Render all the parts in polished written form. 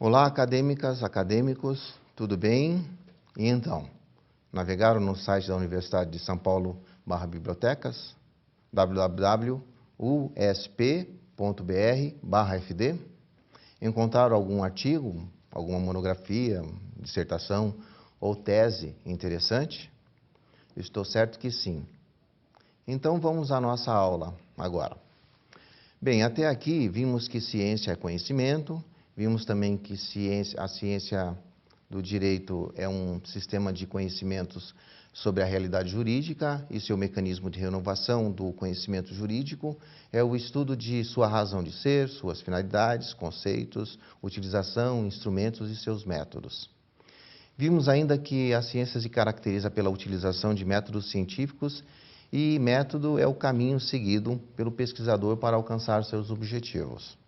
Olá, acadêmicas, acadêmicos, tudo bem? E então, navegaram no site da Universidade de São Paulo /bibliotecas, www.usp.br/fd? Encontraram algum artigo, alguma monografia, dissertação ou tese interessante? Estou certo que sim. Então vamos à nossa aula agora. Bem, até aqui vimos que ciência é conhecimento, vimos também que a ciência do direito é um sistema de conhecimentos sobre a realidade jurídica e seu mecanismo de renovação do conhecimento jurídico é o estudo de sua razão de ser, suas finalidades, conceitos, utilização, instrumentos e seus métodos. Vimos ainda que a ciência se caracteriza pela utilização de métodos científicos e método é o caminho seguido pelo pesquisador para alcançar seus objetivos.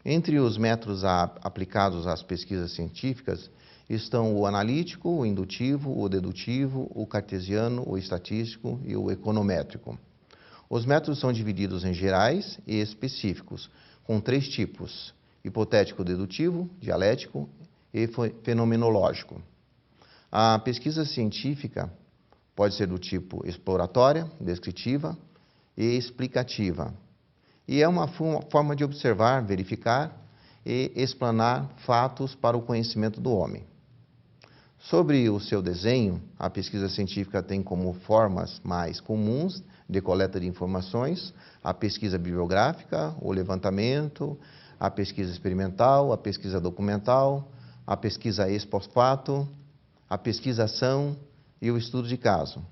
Entre os métodos aplicados às pesquisas científicas estão o analítico, o indutivo, o dedutivo, o cartesiano, o estatístico e o econométrico. Os métodos são divididos em gerais e específicos, com 3 tipos: hipotético-dedutivo, dialético e fenomenológico. A pesquisa científica pode ser do tipo exploratória, descritiva e explicativa. E é uma forma de observar, verificar e explanar fatos para o conhecimento do homem. Sobre o seu desenho, a pesquisa científica tem como formas mais comuns de coleta de informações a pesquisa bibliográfica, o levantamento, a pesquisa experimental, a pesquisa documental, a pesquisa ex post facto, a pesquisa-ação e o estudo de caso.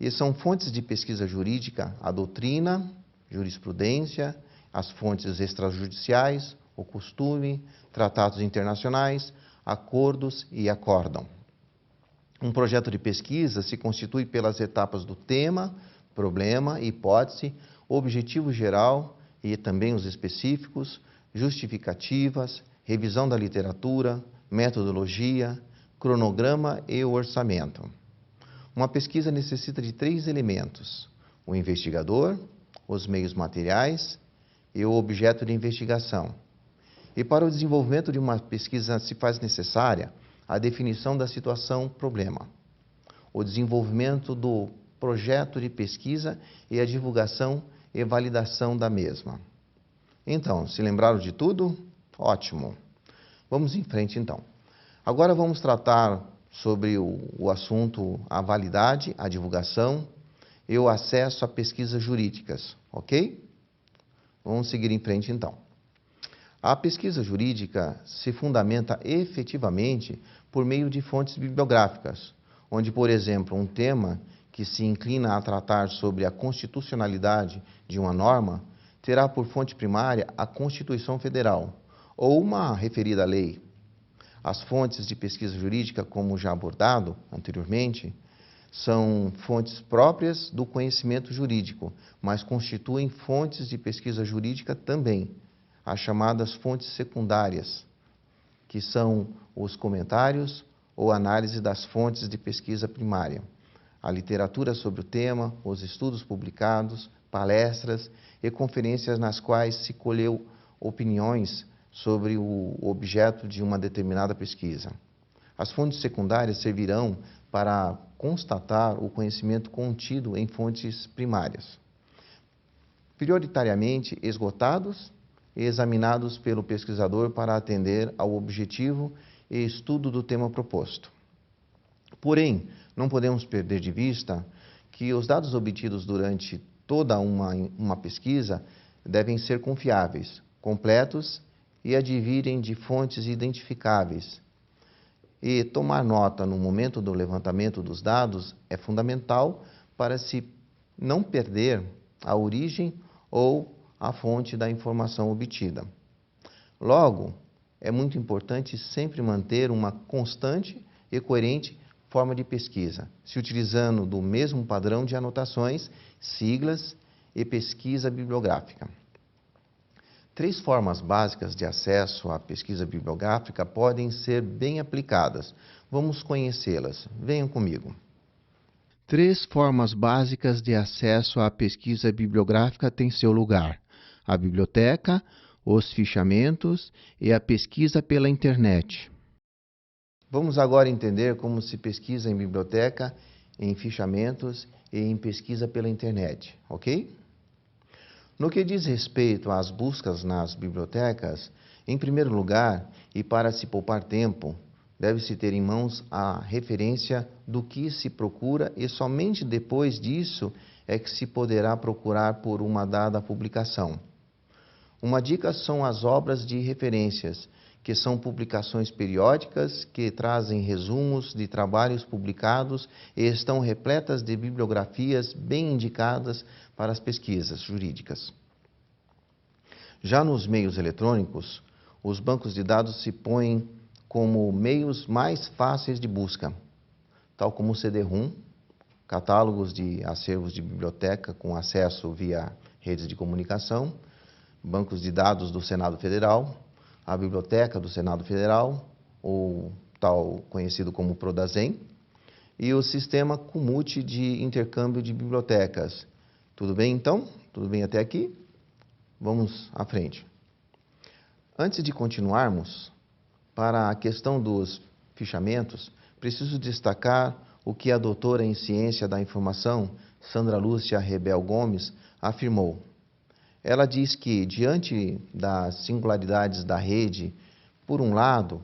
E são fontes de pesquisa jurídica a doutrina, jurisprudência, as fontes extrajudiciais, o costume, tratados internacionais, acordos e acórdão. Um projeto de pesquisa se constitui pelas etapas do tema, problema, hipótese, objetivo geral e também os específicos, justificativas, revisão da literatura, metodologia, cronograma e o orçamento. Uma pesquisa necessita de 3 elementos: o investigador, os meios materiais e o objeto de investigação. E para o desenvolvimento de uma pesquisa se faz necessária a definição da situação-problema, o desenvolvimento do projeto de pesquisa e a divulgação e validação da mesma. Então, se lembraram de tudo? Ótimo! Vamos em frente então. Agora vamos tratar sobre o assunto a validade, a divulgação e o acesso a pesquisas jurídicas, ok? Vamos seguir em frente então. A pesquisa jurídica se fundamenta efetivamente por meio de fontes bibliográficas, onde, por exemplo, um tema que se inclina a tratar sobre a constitucionalidade de uma norma terá por fonte primária a Constituição Federal ou uma referida lei. As fontes de pesquisa jurídica, como já abordado anteriormente, são fontes próprias do conhecimento jurídico, mas constituem fontes de pesquisa jurídica também, as chamadas fontes secundárias, que são os comentários ou análise das fontes de pesquisa primária, a literatura sobre o tema, os estudos publicados, palestras e conferências nas quais se colheu opiniões sobre o objeto de uma determinada pesquisa. As fontes secundárias servirão para constatar o conhecimento contido em fontes primárias, prioritariamente esgotados e examinados pelo pesquisador para atender ao objetivo e estudo do tema proposto. Porém, não podemos perder de vista que os dados obtidos durante toda uma pesquisa devem ser confiáveis, completos e advirem de fontes identificáveis. E tomar nota no momento do levantamento dos dados é fundamental para se não perder a origem ou a fonte da informação obtida. Logo, é muito importante sempre manter uma constante e coerente forma de pesquisa, se utilizando do mesmo padrão de anotações, siglas e pesquisa bibliográfica. 3 formas básicas de acesso à pesquisa bibliográfica podem ser bem aplicadas. Vamos conhecê-las. Venham comigo. 3 formas básicas de acesso à pesquisa bibliográfica têm seu lugar: a biblioteca, os fichamentos e a pesquisa pela internet. Vamos agora entender como se pesquisa em biblioteca, em fichamentos e em pesquisa pela internet, ok? No que diz respeito às buscas nas bibliotecas, em primeiro lugar, e para se poupar tempo, deve-se ter em mãos a referência do que se procura e somente depois disso é que se poderá procurar por uma dada publicação. Uma dica são as obras de referências, que são publicações periódicas que trazem resumos de trabalhos publicados e estão repletas de bibliografias bem indicadas para as pesquisas jurídicas. Já nos meios eletrônicos, os bancos de dados se põem como meios mais fáceis de busca, tal como o CD-ROM, catálogos de acervos de biblioteca com acesso via redes de comunicação, bancos de dados do Senado Federal, a Biblioteca do Senado Federal, ou tal conhecido como Prodazem, e o Sistema Cumute de Intercâmbio de Bibliotecas. Tudo bem, então? Tudo bem até aqui? Vamos à frente. Antes de continuarmos, para a questão dos fichamentos, preciso destacar o que a doutora em Ciência da Informação, Sandra Lúcia Rebel Gomes, afirmou. Ela diz que, diante das singularidades da rede, por um lado,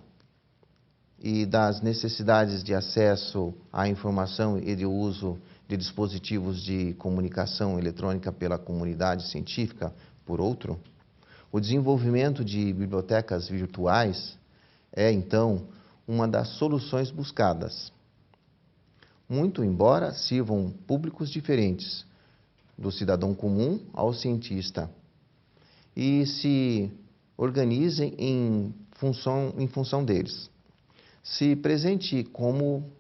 e das necessidades de acesso à informação e de uso de dispositivos de comunicação eletrônica pela comunidade científica, por outro, o desenvolvimento de bibliotecas virtuais é, então, uma das soluções buscadas. Muito embora sirvam públicos diferentes, do cidadão comum ao cientista, e se organizem em função deles. Se presente como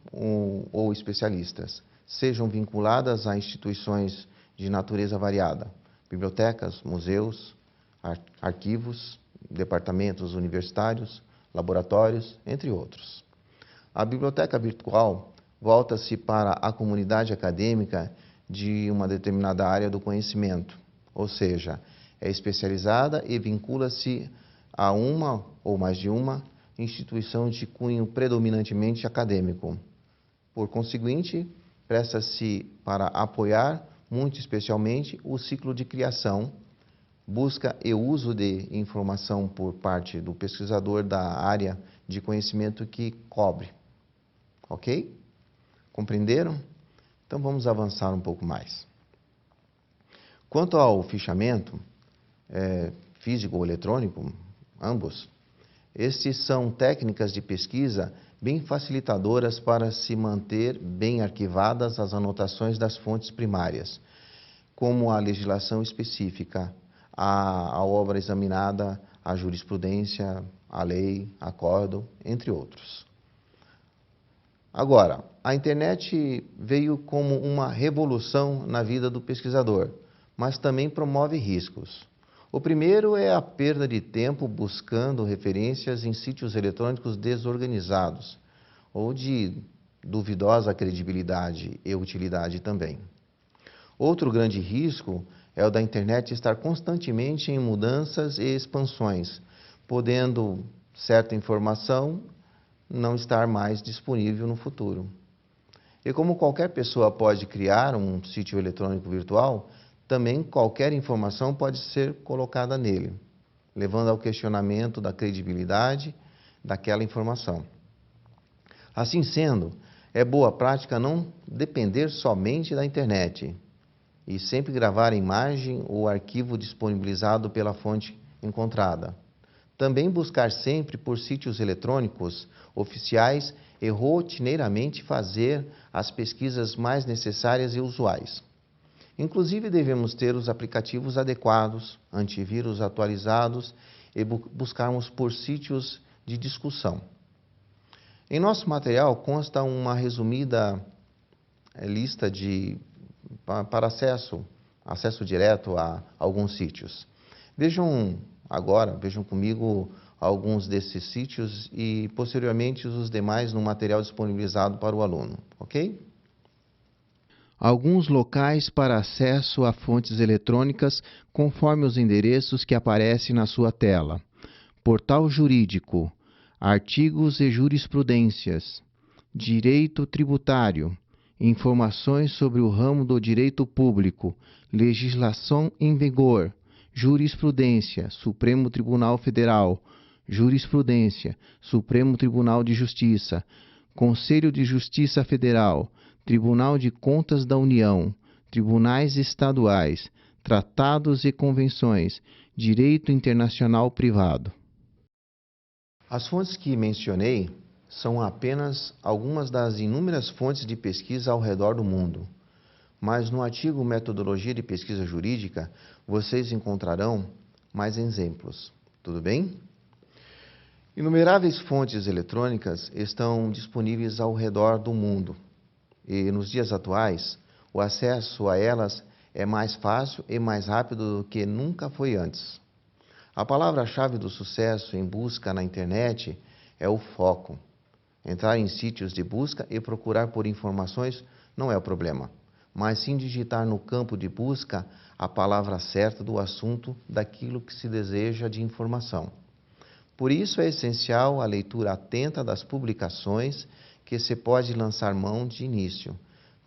ou especialistas, sejam vinculadas a instituições de natureza variada, bibliotecas, museus, arquivos, departamentos universitários, laboratórios, entre outros. A biblioteca virtual volta-se para a comunidade acadêmica de uma determinada área do conhecimento, ou seja, é especializada e vincula-se a uma ou mais de uma instituição de cunho predominantemente acadêmico. Por conseguinte, presta-se para apoiar, muito especialmente, o ciclo de criação, busca e uso de informação por parte do pesquisador da área de conhecimento que cobre. Ok? Compreenderam? Então vamos avançar um pouco mais. Quanto ao fichamento, físico ou eletrônico, ambos, estes são técnicas de pesquisa bem facilitadoras para se manter bem arquivadas as anotações das fontes primárias, como a legislação específica, a obra examinada, a jurisprudência, a lei, acórdão, entre outros. Agora, a internet veio como uma revolução na vida do pesquisador, mas também promove riscos. O primeiro é a perda de tempo buscando referências em sítios eletrônicos desorganizados, ou de duvidosa credibilidade e utilidade também. Outro grande risco é o da internet estar constantemente em mudanças e expansões, podendo certa informação não estar mais disponível no futuro. E como qualquer pessoa pode criar um sítio eletrônico virtual, também qualquer informação pode ser colocada nele, levando ao questionamento da credibilidade daquela informação. Assim sendo, é boa prática não depender somente da internet e sempre gravar a imagem ou arquivo disponibilizado pela fonte encontrada. Também buscar sempre por sítios eletrônicos oficiais e rotineiramente fazer as pesquisas mais necessárias e usuais. Inclusive, devemos ter os aplicativos adequados, antivírus atualizados e buscarmos por sítios de discussão. Em nosso material consta uma resumida lista para acesso direto a alguns sítios. Vejam comigo alguns desses sítios e posteriormente os demais no material disponibilizado para o aluno, ok? alguns locais para acesso a fontes eletrônicas conforme os endereços que aparecem na sua tela. Portal jurídico, artigos e jurisprudências, direito tributário, informações sobre o ramo do direito público, legislação em vigor, jurisprudência, Supremo Tribunal Federal, jurisprudência, Supremo Tribunal de Justiça, Conselho de Justiça Federal, Tribunal de Contas da União, tribunais estaduais, tratados e convenções, direito internacional privado. As fontes que mencionei são apenas algumas das inúmeras fontes de pesquisa ao redor do mundo. Mas no artigo Metodologia de Pesquisa Jurídica, vocês encontrarão mais exemplos. Tudo bem? Inumeráveis fontes eletrônicas estão disponíveis ao redor do mundo. E nos dias atuais, o acesso a elas é mais fácil e mais rápido do que nunca foi antes. A palavra-chave do sucesso em busca na internet é o foco. Entrar em sítios de busca e procurar por informações não é o problema, mas sim digitar no campo de busca a palavra certa do assunto daquilo que se deseja de informação. Por isso é essencial a leitura atenta das publicações que se pode lançar mão de início,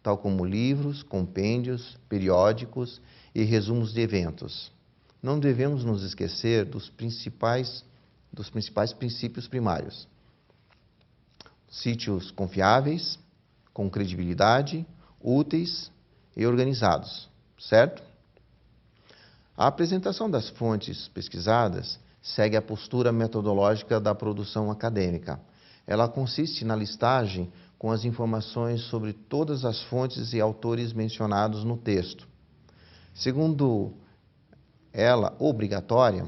tal como livros, compêndios, periódicos e resumos de eventos. Não devemos nos esquecer dos principais princípios primários. Sítios confiáveis, com credibilidade, úteis e organizados, certo? A apresentação das fontes pesquisadas segue a postura metodológica da produção acadêmica. Ela consiste na listagem com as informações sobre todas as fontes e autores mencionados no texto. Segundo ela, obrigatória,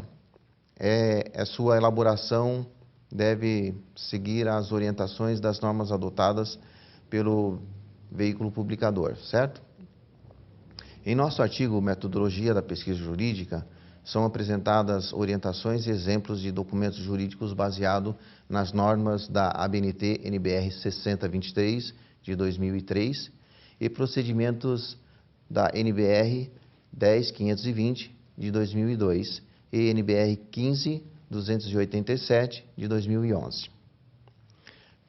sua elaboração deve seguir as orientações das normas adotadas pelo veículo publicador, certo? Em nosso artigo Metodologia da Pesquisa Jurídica, são apresentadas orientações e exemplos de documentos jurídicos baseados nas normas da ABNT NBR 6023 de 2003 e procedimentos da NBR 10520 de 2002 e NBR 15287 de 2011.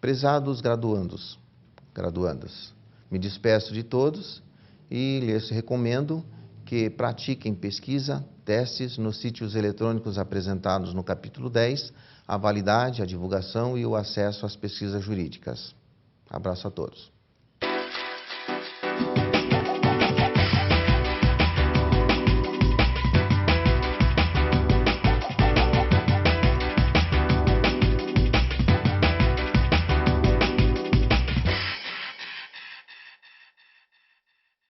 Prezados graduandas, me despeço de todos e lhes recomendo que pratiquem pesquisa, testes nos sítios eletrônicos apresentados no capítulo 10, a validade, a divulgação e o acesso às pesquisas jurídicas. Abraço a todos.